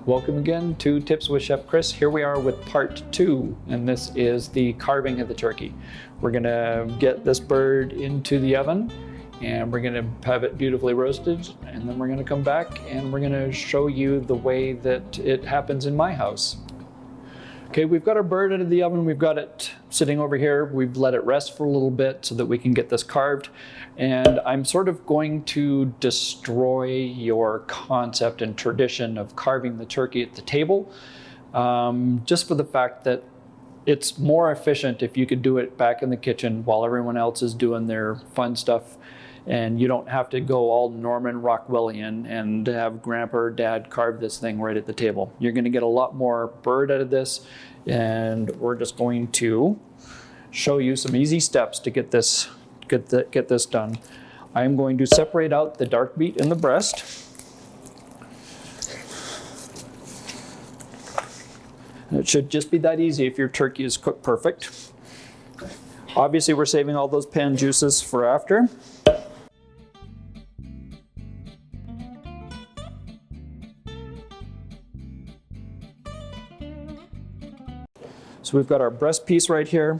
Welcome again to Tips with Chef Chris. Here we are with part 2, and this is the carving of the turkey. We're gonna get this bird into the oven and we're gonna have it beautifully roasted, and then we're gonna come back and we're gonna show you the way that it happens in my house. Okay, we've got our bird out of the oven. We've got it sitting over here. We've let it rest for a little bit so that we can get this carved. And I'm sort of going to destroy your concept and tradition of carving the turkey at the table, just for the fact that it's more efficient if you could do it back in the kitchen while everyone else is doing their fun stuff. And you don't have to go all Norman Rockwellian and have grandpa or dad carve this thing right at the table. You're gonna get a lot more bird out of this, and we're just going to show you some easy steps to get this done. I'm going to separate out the dark meat in the breast. And it should just be that easy if your turkey is cooked perfect. Obviously, we're saving all those pan juices for after. So we've got our breast piece right here.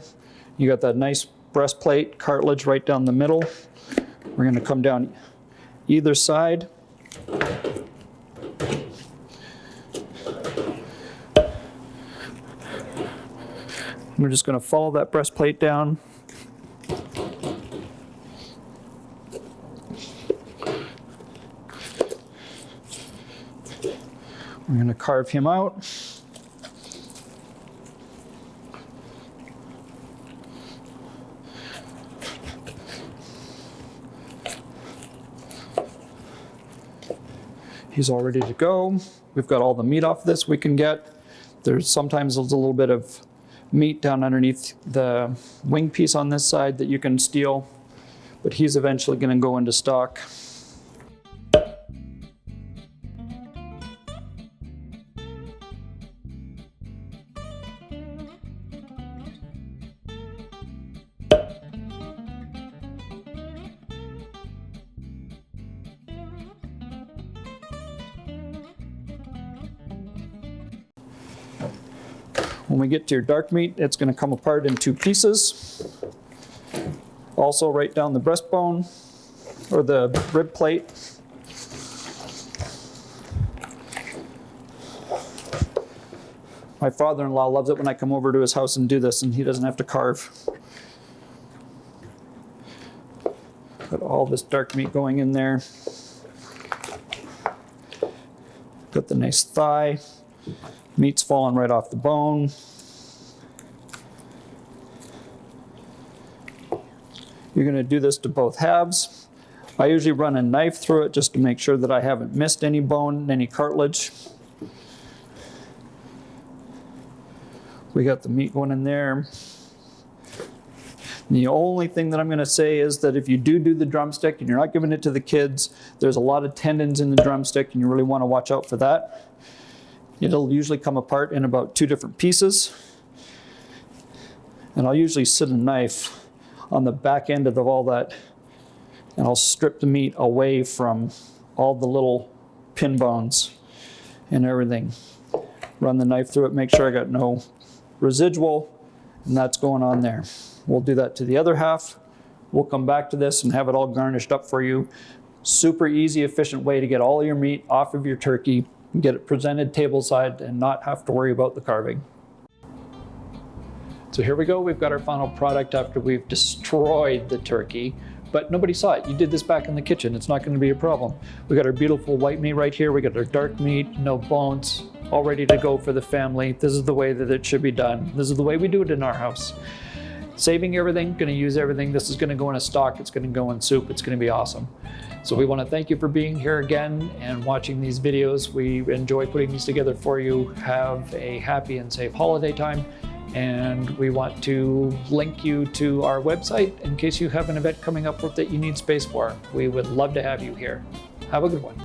You got that nice breastplate cartilage right down the middle. We're going to come down either side. We're just going to follow that breastplate down. We're going to carve him out. He's all ready to go. We've got all the meat off this we can get. Sometimes there's a little bit of meat down underneath the wing piece on this side that you can steal, but he's eventually going to go into stock. When we get to your dark meat, it's going to come apart in 2 pieces. Also right down the breastbone, or the rib plate. My father-in-law loves it when I come over to his house and do this, and he doesn't have to carve. Got all this dark meat going in there. Got the nice thigh. Meat's falling right off the bone. You're going to do this to both halves. I usually run a knife through it just to make sure that I haven't missed any bone, any cartilage. We got the meat going in there. The only thing that I'm going to say is that if you do the drumstick and you're not giving it to the kids, there's a lot of tendons in the drumstick and you really want to watch out for that. It'll usually come apart in about 2 different pieces. And I'll usually sit a knife on the back end of all that, and I'll strip the meat away from all the little pin bones and everything. Run the knife through it, make sure I got no residual, and that's going on there. We'll do that to the other half. We'll come back to this and have it all garnished up for you. Super easy, efficient way to get all your meat off of your turkey, get it presented tableside, and not have to worry about the carving. So here we go, we've got our final product after we've destroyed the turkey, but nobody saw it. You did this back in the kitchen, it's not going to be a problem. We got our beautiful white meat right here, we got our dark meat, no bones, all ready to go for the family. This is the way that it should be done. This is the way we do it in our house. Saving everything, going to use everything. This is going to go in a stock, it's going to go in soup, it's going to be awesome. So we want to thank you for being here again and watching these videos. We enjoy putting these together for you. Have a happy and safe holiday time. And we want to link you to our website in case you have an event coming up that you need space for. We would love to have you here. Have a good one.